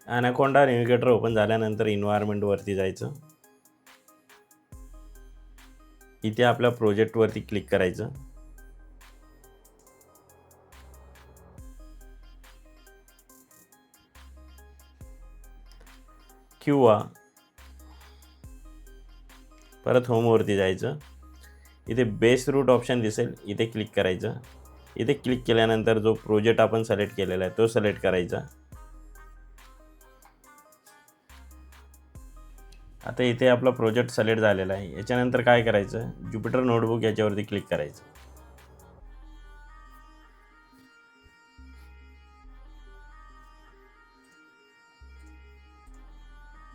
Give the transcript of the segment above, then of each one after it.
Anaconda navigator open झाल्यानंतर एन्व्हायरमेंटवरती जायचं. इथे आपल्या प्रोजेक्टवरती क्लिक करायचं. किंवा परत होमवरती जायचं. इथे बेस रूट ऑप्शन दिसेल, इथे क्लिक करायचं. इथे क्लिक केल्यानंतर जो प्रोजेक्ट आपण सिलेक्ट केलेला आहे तो सिलेक्ट करायचा. आता इथे आपला प्रोजेक्ट सिलेक्ट झालेला आहे. याच्यानंतर काय करायचं, ज्युपिटर नोटबुक याच्यावरती क्लिक करायचं.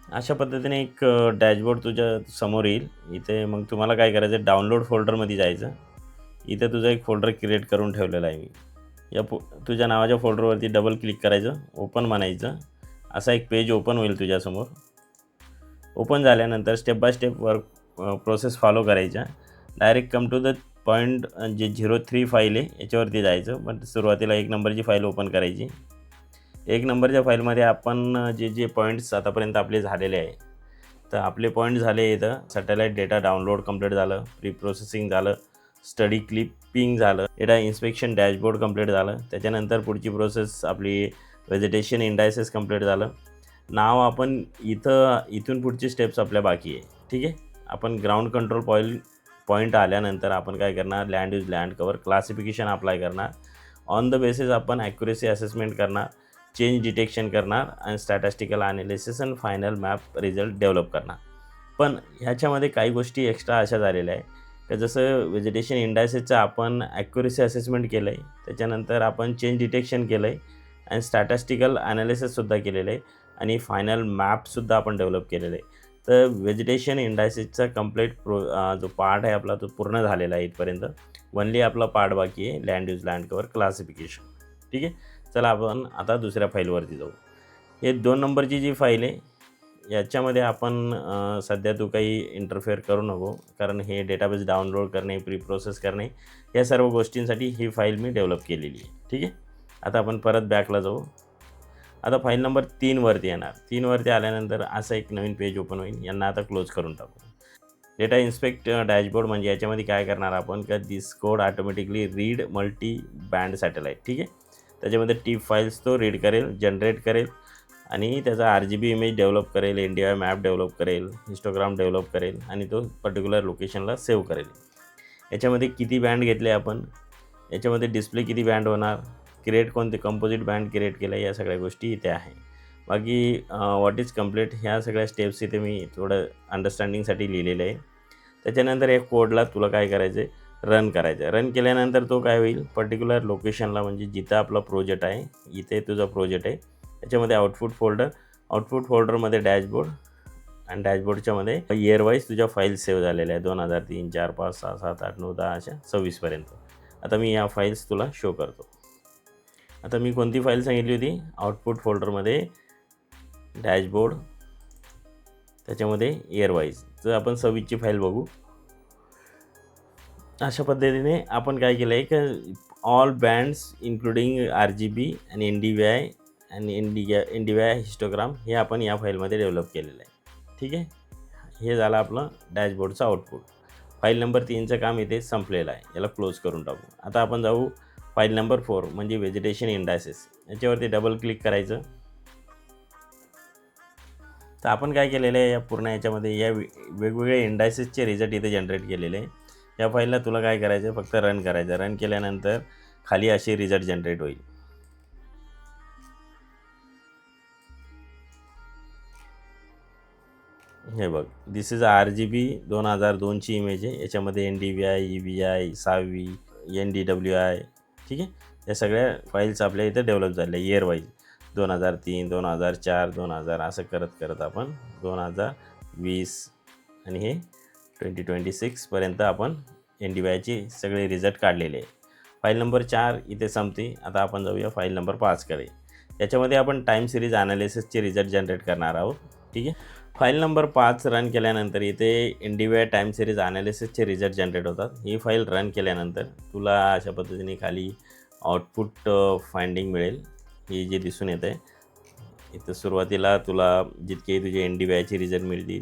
अशा पद्धतीने एक डॅशबोर्ड तुझ्या समोर येईल. इथे मग तुम्हाला काय करायचं, डाउनलोड फोल्डरमध्ये जायचं. इथे तुझा एक फोल्डर क्रिएट करून ठेवलेला आहे मी. या तुझ्या नावाच्या फोल्डरवरती डबल क्लिक करायचं, ओपन म्हणायचं. असा एक पेज ओपन होईल तुझ्यासमोर. ओपन झाल्यानंतर step by step work process follow करायच्या. Direct come to the point जे 03 फाईल आहे याच्यावरती जायचं. पण सुरुवातीला 1 नंबरची फाईल ओपन करायची. 1 नंबरच्या फाईलमध्ये आपण जे पॉईंट्स आतापर्यंत आपले झालेले आहे, तर आपले पॉईंट झाले इथं सॅटेलाईट डेटा डाउनलोड कंप्लीट झालं, प्री प्रोसेसिंग झालं, स्टडी क्लिपिंग झालं, डेटा इन्स्पेक्शन डॅशबोर्ड कंप्लीट झालं. त्याच्यानंतर पुढची प्रोसेस आपली व्हेजिटेशन इंडायसेस कंप्लीट झालं. नाव आपण इथून पुढची स्टेप्स आपल्या बाकी आहे. ठीक आहे. आपण ग्राउंड कंट्रोल पॉईंट आल्यानंतर आपण काय करणार, land use land cover classification apply करणार. ऑन द बेसिस आपण ॲक्युरेसी असेसमेंट करणार, चेंज डिटेक्शन करणार आणि स्टॅटिस्टिकल ॲनालिसिस आणि फायनल मॅप रिझल्ट डेव्हलप करणार. पण ह्याच्यामध्ये काही गोष्टी एक्स्ट्रा अशा झालेल्या आहे की जसं व्हेजिटेशन इंडायसेसचं आपण ॲक्युरेसी असेसमेंट केलं आहे, त्याच्यानंतर आपण चेंज डिटेक्शन केलं आहे आणि स्टॅटिस्टिकल ॲनालिसिससुद्धा केलेलं आहे आणि फायनल मॅपसुद्धा आपण डेव्हलप केलेलं आहे. तर व्हेजिटेशन इंडायसेसचा कंप्लीट जो पार्ट आहे आपला तो पूर्ण झालेला आहे इथपर्यंत. वनली आपला पार्ट बाकी आहे, land use land cover classification. ठीक आहे. चला आपण आता दुसऱ्या फाईलवरती जाऊ. हे 2 नंबरची जी फाईल आहे याच्यामध्ये आपण सध्या तू काही इंटरफेअर करू नको, कारण हे डेटाबेस डाउनलोड करणे, प्री प्रोसेस करणे या सर्व गोष्टींसाठी ही फाईल मी डेव्हलप केलेली आहे. ठीक आहे. आता आपण परत बॅकला जाऊ. आता फाईल नंबर 3वरती येणार. 3वरती आल्यानंतर असं एक नवीन पेज ओपन होईल. यांना आता क्लोज करून टाकू. डेटा इन्स्पेक्ट डॅशबोर्ड म्हणजे याच्यामध्ये काय करणार आपण का this code automatically read multi band satellite. ठीक आहे. त्याच्यामध्ये टीप फाईल्स तो रीड करेल, जनरेट करेल आणि त्याचा RGB इमेज डेव्हलप करेल, NDVI मॅप डेव्हलप करेल, हिस्टोग्राम डेव्हलप करेल आणि तो पर्टिक्युलर लोकेशनला सेव्ह करेल. याच्यामध्ये किती बँड घेतले आपण, याच्यामध्ये डिस्प्ले किती बँड होणार, क्रिएट कोणते कंपोजिट बँड क्रिएट केलं, या सगळ्या गोष्टी इथे आहे. बाकी व्हॉट इज कंप्लीट ह्या सगळ्या स्टेप्स इथे मी थोडं अंडरस्टँडिंगसाठी लिहिलेलं आहे. त्याच्यानंतर या कोडला तुला काय करायचं आहे, रन करायचं आहे. रन केल्यानंतर तो काय होईल, पर्टिक्युलर लोकेशनला म्हणजे जिथं आपला प्रोजेक्ट आहे, इथे तुझा प्रोजेक्ट आहे, त्याच्यामध्ये आउटपुट फोल्डरमध्ये डॅशबोर्ड आणि डॅशबोर्डच्यामध्ये इयर वाईज तुझ्या फाईल्स सेव्ह झालेल्या आहे 2003, 4, 5, 6, 7, 8, 9, 10 अशा 26पर्यंत. आता मी या फाईल्स तुला शो करतो. आता मी कोणती फाईल सांगितली होती, आउटपुट फोल्डरमध्ये डॅशबोर्ड, त्याच्यामध्ये इयर वाईज. तर आपण 26ची फाईल बघू. अशा पद्धतीने आपण काय केलं आहे की ऑल बँड्स इन्क्लुडिंग RGB आणि NDVI आणि NDVI हिस्टोग्राम हे आपण या फाईलमध्ये डेव्हलप केलेलं आहे. ठीक आहे. हे झालं आपलं डॅशबोर्डचं आउटपुट. फाईल नंबर 3चं काम इथे संपलेलं आहे. याला क्लोज करून टाकू. आता आपण जाऊ फाईल नंबर 4 म्हणजे व्हेजिटेशन इंडायसेस. याच्यावरती डबल क्लिक करायचं. तर आपण काय केलेलं आहे, या पूर्ण याच्यामध्ये या वेगवेगळ्या इंडायसेसचे रिझल्ट इथे जनरेट केलेले आहे. या फाईलला तुला काय करायचं आहे, फक्त रन करायचं. रन केल्यानंतर खाली असे रिझल्ट जनरेट होईल. हे बघ, दिस इज RGB 2002ची इमेज आहे. याच्यामध्ये NDVI, EVI, 6V, NDWI. ठीक आहे. या सगळ्या फाईल्स आपल्या इथे डेव्हलप झाल्या इयर वाईज 2003, 2004, 2000 असं करत करत आपण 2020 आणि हे 2026पर्यंत आपण NDVIचे सगळे रिझल्ट काढलेले आहे. फाईल नंबर 4 इथे संपते. आता आपण जाऊया फाईल नंबर 5कडे. याच्यामध्ये आपण टाईम सिरीज ॲनालिसिसचे रिझल्ट जनरेट करणार आहोत. ठीक आहे. फाईल नंबर 5 रन केल्यानंतर इथे NDVI टाईम सिरीज ॲनालिसिसचे रिझल्ट जनरेट होतात. ही फाईल रन केल्यानंतर तुला अशा पद्धतीने खाली आउटपुट फाइंडिंग मिळेल. हे जे दिसून येतं आहे इथं सुरुवातीला तुला जितके तुझे NDVIचे रिझल्ट मिळतील,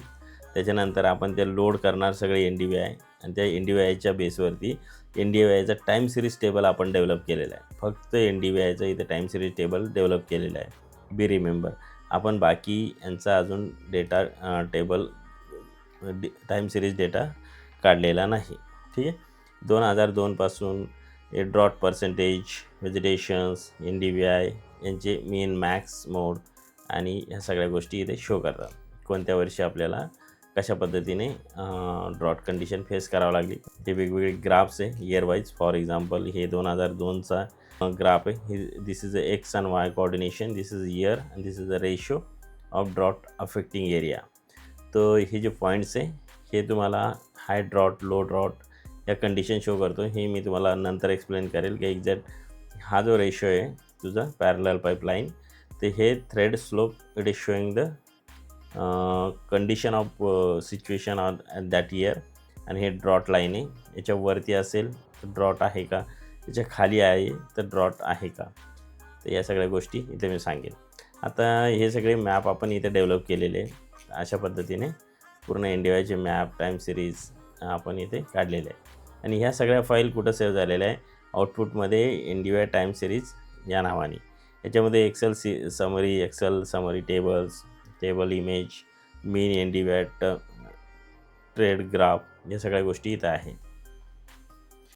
त्याच्यानंतर आपण ते लोड करणार सगळे NDVI आणि त्या NDVIच्या बेसवरती NDVIचा टाईम सिरीज टेबल आपण डेव्हलप केलेला आहे. फक्त NDVIचा इथे टाईम सिरीज टेबल डेव्हलप केलेला आहे. बी रिमेंबर आपण बाकी यांचा अजून data table time series data काढलेला नाही. ठीक आहे. 2002 पासून हे ड्रॉट पर्सेंटेज, व्हेजिटेशन्स, NDVI यांचे मीन, मॅक्स, मोड आणि ह्या सगळ्या गोष्टी इथे शो करतात. कोणत्या वर्षी आपल्याला कशा पद्धतीने ड्रॉट कंडिशन फेस करावं लागली. ते वेगवेगळे ग्राफ्स आहे इयर वाईज. फॉर एक्झाम्पल हे 2002चा ग्राफ आहे. ही this is a X and Y coordination, this is year and this is a ratio of drought affecting area. तर हे जे पॉईंट्स आहे हे तुम्हाला हाय ड्रॉट, लो ड्रॉट या कंडिशन शो करतो. हे मी तुम्हाला नंतर एक्सप्लेन करेल की एक्झॅक्ट हा जो रेशो आहे तुझा पॅरलल पाईपलाईन, ते हे thread slope it is showing the condition of situation on that year. आणि हे ड्रॉट लाईन आहे. याच्यावरती असेल तर ड्रॉट आहे का, याच्या खाली आहे तर ड्रॉट आहे का. तर या सगळ्या गोष्टी इथे मी सांगेन. आता हे सगळे मॅप आपण इथे डेव्हलप केलेले आहे. अशा पद्धतीने पूर्ण NDVIचे मॅप, टाईम सिरीज आपण इथे काढलेले आहे. आणि ह्या सगळ्या फाईल कुठं सेव्ह झालेल्या आहे, आउटपुटमध्ये NDVI टाईम सिरीज या नावाने. याच्यामध्ये Excel summary tables, table image, mean NDVI trend graph या सगळ्या गोष्टी इथं आहे.